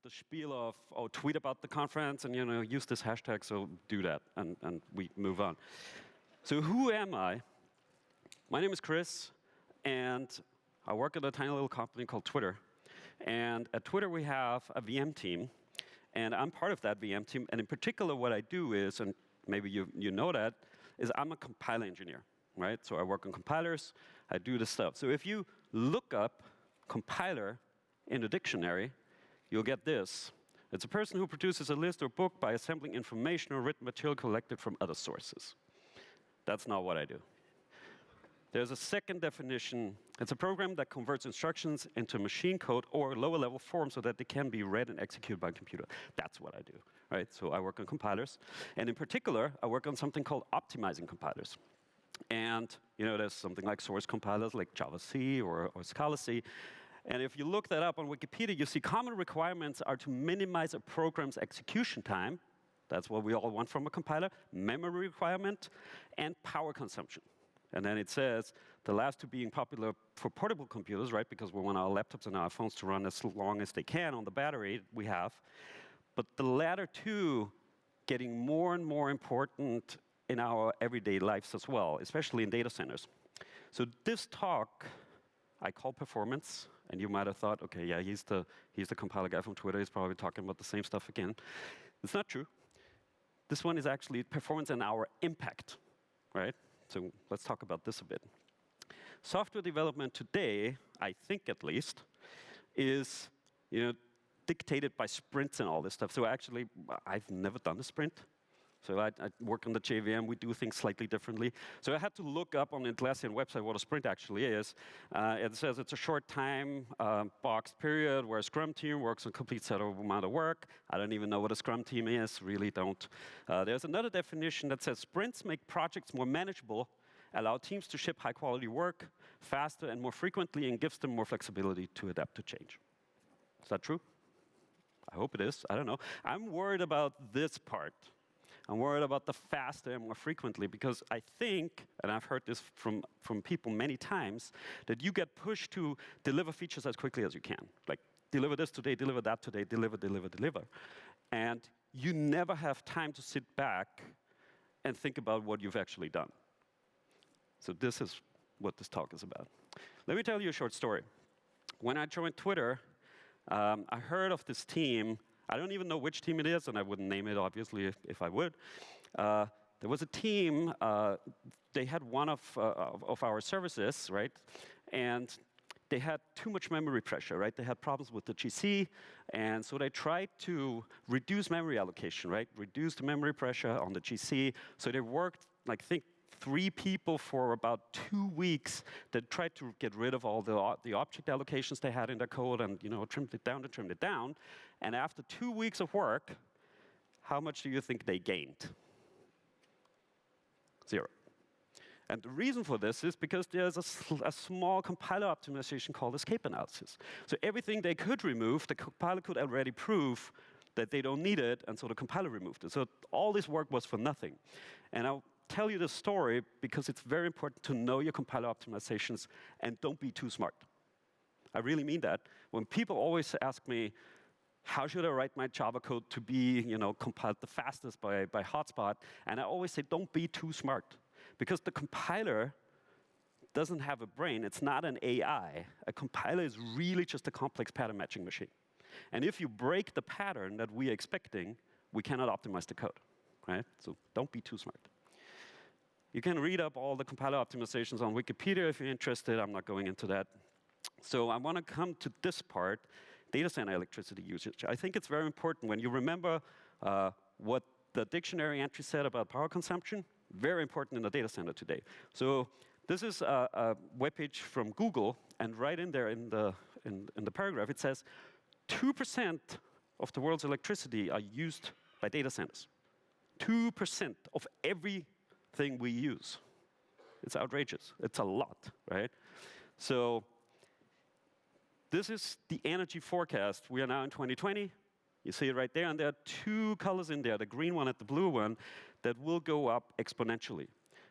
the spiel of, oh, tweet about the conference and use this hashtag, so do that, and we move on. So who am I? My name is Chris, and I work at a tiny little company called Twitter. And at Twitter, we have a VM team, and I'm part of that VM team. And in particular, what I do is, and maybe you know that, is I'm a compiler engineer, right? So I work on compilers, I do this stuff. So if you look up compiler in the dictionary, you'll get this. It's a person who produces a list or book by assembling information or written material collected from other sources. That's not what I do. There's a second definition. It's a program that converts instructions into machine code or lower-level form so that they can be read and executed by a computer. That's what I do, right? So I work on compilers. And in particular, I work on something called optimizing compilers. And there's something like source compilers like Java-C or Scala-C. And if you look that up on Wikipedia, you see common requirements are to minimize a program's execution time. That's what we all want from a compiler. Memory requirement and power consumption. And then it says the last two being popular for portable computers, right? Because we want our laptops and our phones to run as long as they can on the battery we have. But the latter two getting more and more important in our everyday lives as well, especially in data centers. So this talk I call performance, and you might have thought, okay, yeah, he's the compiler guy from Twitter. He's probably talking about the same stuff again. It's not true. This one is actually performance and our impact, right? So let's talk about this a bit. Software development today, I think at least, is dictated by sprints and all this stuff. So actually, I've never done a sprint. So I work on the JVM. We do things slightly differently. So I had to look up on the Atlassian website what a sprint actually is. It says it's a short time boxed period where a Scrum team works on a complete set of amount of work. I don't even know what a Scrum team is. Really don't. There's another definition that says sprints make projects more manageable, allow teams to ship high-quality work faster and more frequently, and gives them more flexibility to adapt to change. Is that true? I hope it is. I don't know. I'm worried about this part. I'm worried about the faster and more frequently because I think, and I've heard this from people many times, that you get pushed to deliver features as quickly as you can. Like, deliver this today, deliver that today, deliver. And you never have time to sit back and think about what you've actually done. So this is what this talk is about. Let me tell you a short story. When I joined Twitter, I heard of this team. I don't even know which team it is, and I wouldn't name it, obviously, if I would. There was a team, they had one of our services, right? And they had too much memory pressure, right? They had problems with the GC, and so they tried to reduce memory allocation, right? Reduce the memory pressure on the GC. So they worked, like, think 3 people for about 2 weeks that tried to get rid of all the object allocations they had in their code and trimmed it down. And after 2 weeks of work, how much do you think they gained? 0. And the reason for this is because there's a small compiler optimization called escape analysis. So everything they could remove, the compiler could already prove that they don't need it, and so the compiler removed it. So all this work was for nothing. And I'll tell you this story because it's very important to know your compiler optimizations and don't be too smart. I really mean that. When people always ask me, how should I write my Java code to be compiled the fastest by hotspot? And I always say, don't be too smart. Because the compiler doesn't have a brain. It's not an AI. A compiler is really just a complex pattern matching machine. And if you break the pattern that we are expecting, we cannot optimize the code, right? So don't be too smart. You can read up all the compiler optimizations on Wikipedia if you're interested. I'm not going into that. So I want to come to this part, data center electricity usage. I think it's very important when you remember what the dictionary entry said about power consumption. Very important in the data center today. So this is a webpage from Google, and right in there in the paragraph, it says 2% of the world's electricity are used by data centers. 2% of everything we use. It's outrageous. It's a lot, right? So this is the energy forecast. We are now in 2020. You see it right there, and there are 2 colors in there, the green one and the blue one, that will go up exponentially.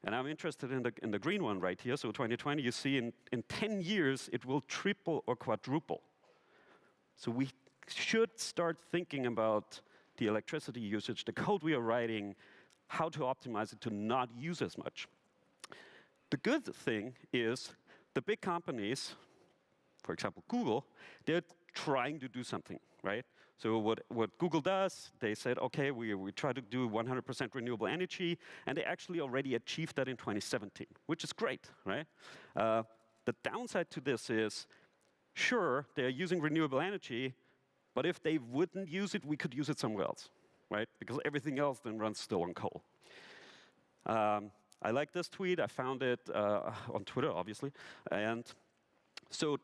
And I'm interested in the green one right here. So 2020, you see in 10 years, it will triple or quadruple. So we should start thinking about the electricity usage, the code we are writing, how to optimize it to not use as much. The good thing is the big companies, for example, Google, they're trying to do something, right? So what Google does, they said, okay, we try to do 100% renewable energy, and they actually already achieved that in 2017, which is great, right? The downside to this is, sure, they're using renewable energy, but if they wouldn't use it, we could use it somewhere else, right? Because everything else then runs still on coal. I like this tweet. I found it on Twitter, obviously. And so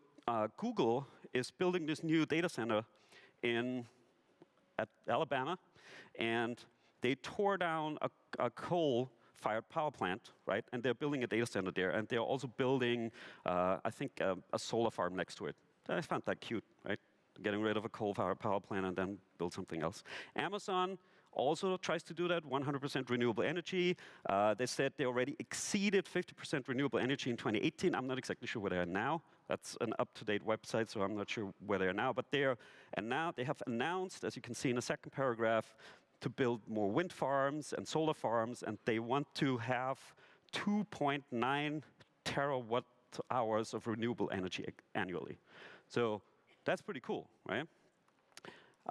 Google is building this new data center at Alabama, and they tore down a coal-fired power plant, right? And they're building a data center there, and they're also building, I think, a solar farm next to it. I found that cute, right? Getting rid of a coal-fired power plant and then build something else. Amazon also tries to do that, 100% renewable energy. They said they already exceeded 50% renewable energy in 2018. I'm not exactly sure where they are now. That's an up-to-date website, so I'm not sure where they are now. But they have announced, as you can see in the second paragraph, to build more wind farms and solar farms, and they want to have 2.9 terawatt hours of renewable energy annually. So that's pretty cool, right?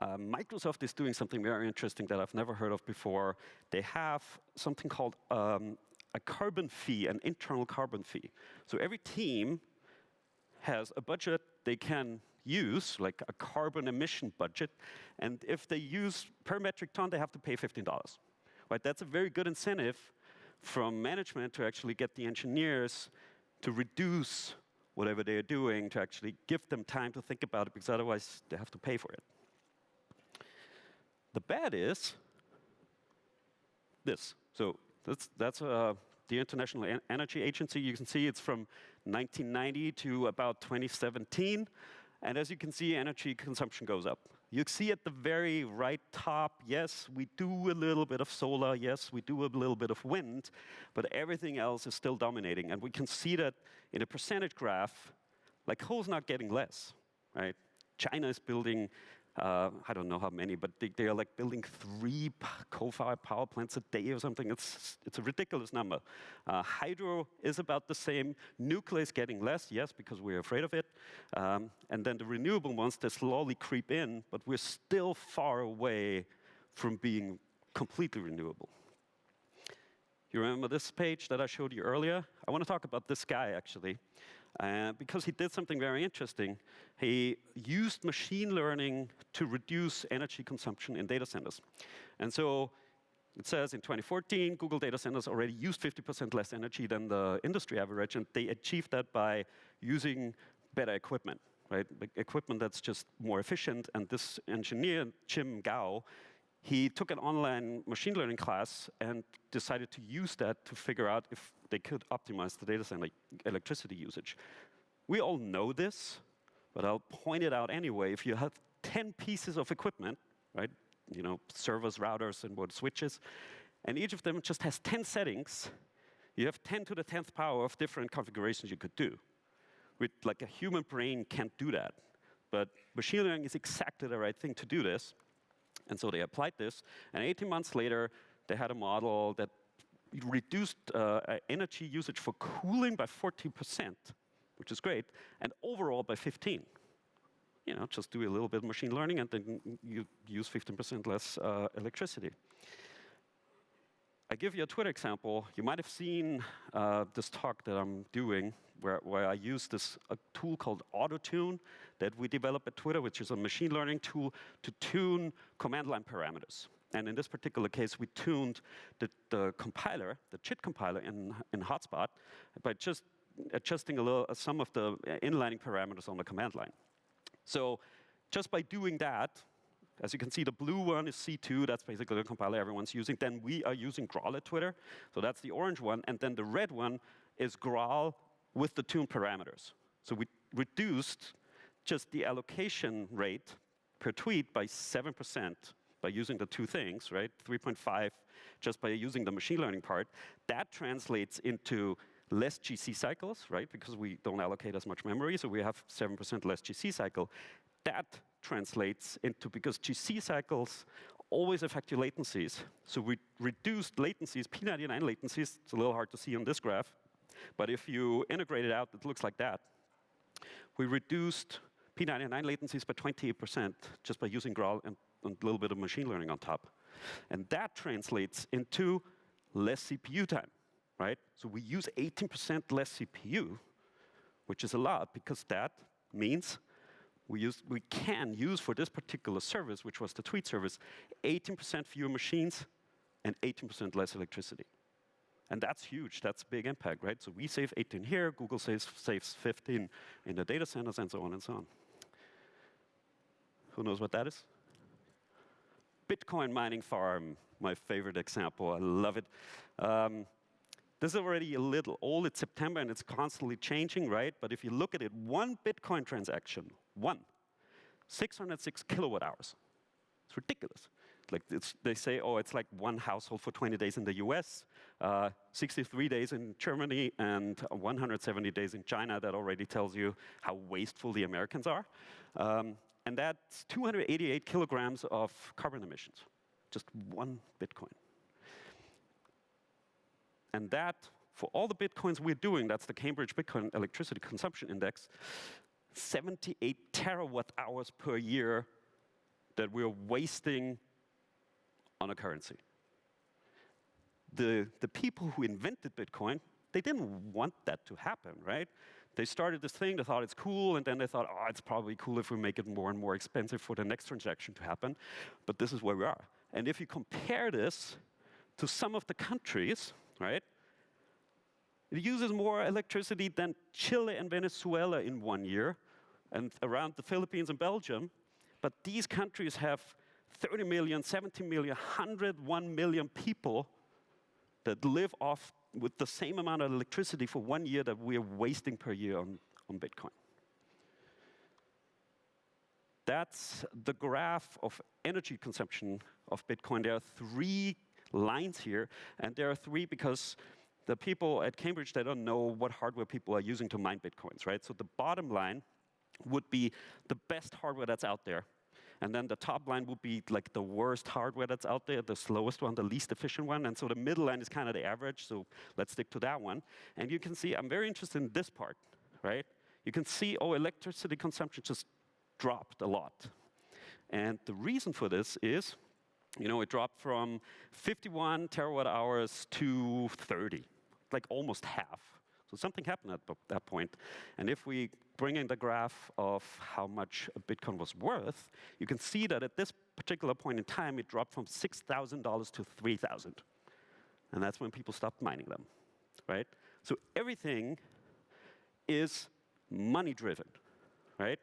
Microsoft is doing something very interesting that I've never heard of before. They have something called a carbon fee, an internal carbon fee. So every team has a budget they can use, like a carbon emission budget, and if they use per metric ton, they have to pay $15. Right? That's a very good incentive from management to actually get the engineers to reduce whatever they're doing, to actually give them time to think about it, because otherwise they have to pay for it. The bad is this. So that's the International Energy Agency. You can see it's from 1990 to about 2017. And as you can see, energy consumption goes up. You see at the very right top, yes, we do a little bit of solar, yes, we do a little bit of wind, but everything else is still dominating. And we can see that in a percentage graph, like coal's not getting less, right? China is building, I don't know how many, but they are like building 3 coal-fired power plants a day or something. It's a ridiculous number. Hydro is about the same. Nuclear is getting less, yes, because we're afraid of it. And then the renewable ones, they slowly creep in, but we're still far away from being completely renewable. You remember this page that I showed you earlier? I want to talk about this guy, actually. Because he did something very interesting. He used machine learning to reduce energy consumption in data centers. And so it says in 2014, Google data centers already used 50% less energy than the industry average, and they achieved that by using better equipment, right? Equipment that's just more efficient. And this engineer, Jim Gao, he took an online machine learning class and decided to use that to figure out if they could optimize the data center electricity usage. We all know this, but I'll point it out anyway. If you have 10 pieces of equipment, right, you know, servers, routers, and what switches, and each of them just has 10 settings, you have 10 to the 10th power of different configurations you could do. With like a human brain can't do that. But machine learning is exactly the right thing to do this. And so they applied this, and 18 months later, they had a model that reduced energy usage for cooling by 14%, which is great, and overall by 15%. You know, just do a little bit of machine learning, and then you use 15% less electricity. I give you a Twitter example. You might have seen this talk that I'm doing, where I use this tool called AutoTune that we developed at Twitter, which is a machine learning tool to tune command line parameters. And in this particular case, we tuned the compiler, the JIT compiler in Hotspot, by just adjusting some of the inlining parameters on the command line. So just by doing that, as you can see, the blue one is C2. That's basically the compiler everyone's using. Then we are using Graal at Twitter. So that's the orange one. And then the red one is Graal with the tuned parameters. So we reduced just the allocation rate per tweet by 7% by using the two things, right? 3.5 just by using the machine learning part. That translates into less GC cycles, right? Because we don't allocate as much memory, so we have 7% less GC cycle. That translates into, because GC cycles always affect your latencies. So we reduced latencies, P99 latencies, it's a little hard to see on this graph, but if you integrate it out, it looks like that. We reduced P99 latencies by 28% just by using Graal and a little bit of machine learning on top. And that translates into less CPU time, right? So we use 18% less CPU, which is a lot, because that means we can use for this particular service, which was the tweet service, 18% fewer machines and 18% less electricity. And that's huge, that's big impact, right? So we save 18 here, Google saves 15 in the data centers, and so on and so on. Who knows what that is? Bitcoin mining farm, my favorite example, I love it. This is already a little old, it's September and it's constantly changing, right? But if you look at it, one Bitcoin transaction, 606 kilowatt hours. It's ridiculous. Like they say, oh, it's like one household for 20 days in the US, 63 days in Germany, and 170 days in China. That already tells you how wasteful the Americans are. And that's 288 kilograms of carbon emissions, just one Bitcoin. And that, for all the Bitcoins we're doing, that's the Cambridge Bitcoin Electricity Consumption Index, 78 terawatt hours per year that we're wasting on a currency. The people who invented Bitcoin, they didn't want that to happen, right? They started this thing, they thought it's cool, and then they thought, oh, it's probably cool if we make it more and more expensive for the next transaction to happen. But this is where we are. And if you compare this to some of the countries, right? It uses more electricity than Chile and Venezuela in 1 year, and around the Philippines and Belgium. But these countries have 30 million, 70 million, 101 million people that live off with the same amount of electricity for 1 year that we're wasting per year on Bitcoin. That's the graph of energy consumption of Bitcoin. There are 3 lines here, and there are 3 because the people at Cambridge, they don't know what hardware people are using to mine Bitcoins, right? So the bottom line would be the best hardware that's out there. And then the top line would be like the worst hardware that's out there, the slowest one, the least efficient one. And so the middle line is kind of the average, so let's stick to that one. And you can see, I'm very interested in this part, right? You can see, oh, electricity consumption just dropped a lot. And the reason for this is, you know, it dropped from 51 terawatt hours to 30, like almost half. So something happened at that point. And if we bring in the graph of how much a Bitcoin was worth, you can see that at this particular point in time, it dropped from $6,000 to $3,000. And that's when people stopped mining them, right? So everything is money-driven, right?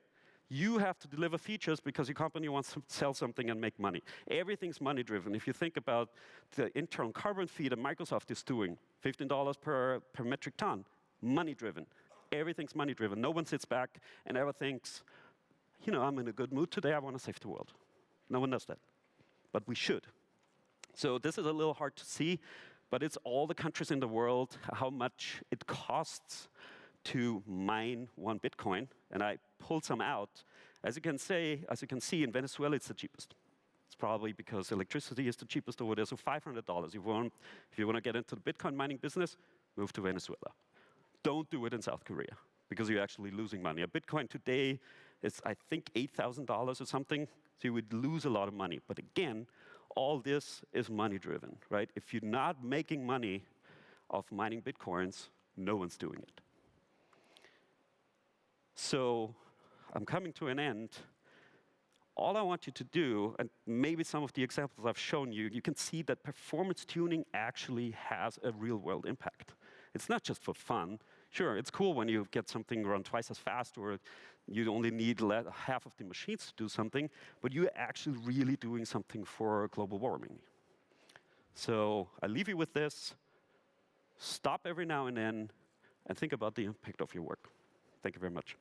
You have to deliver features because your company wants to sell something and make money. Everything's money-driven. If you think about the internal carbon fee that Microsoft is doing, $15 per metric ton, money-driven. Everything's money-driven. No one sits back and ever thinks, you know, I'm in a good mood today, I want to save the world. No one does that. But we should. So this is a little hard to see, but it's all the countries in the world, how much it costs to mine one Bitcoin, and I pulled some out. As you can see, in Venezuela, it's the cheapest. It's probably because electricity is the cheapest over there, so $500. If you want to get into the Bitcoin mining business, move to Venezuela. Don't do it in South Korea, because you're actually losing money. A Bitcoin today is, I think, $8,000 or something, so you would lose a lot of money. But again, all this is money-driven, right? If you're not making money off mining Bitcoins, no one's doing it. So I'm coming to an end. All I want you to do, and maybe some of the examples I've shown you, you can see that performance tuning actually has a real-world impact. It's not just for fun. Sure, it's cool when you get something run twice as fast, or you only need half of the machines to do something, but you're actually really doing something for global warming. So I leave you with this. Stop every now and then and think about the impact of your work. Thank you very much.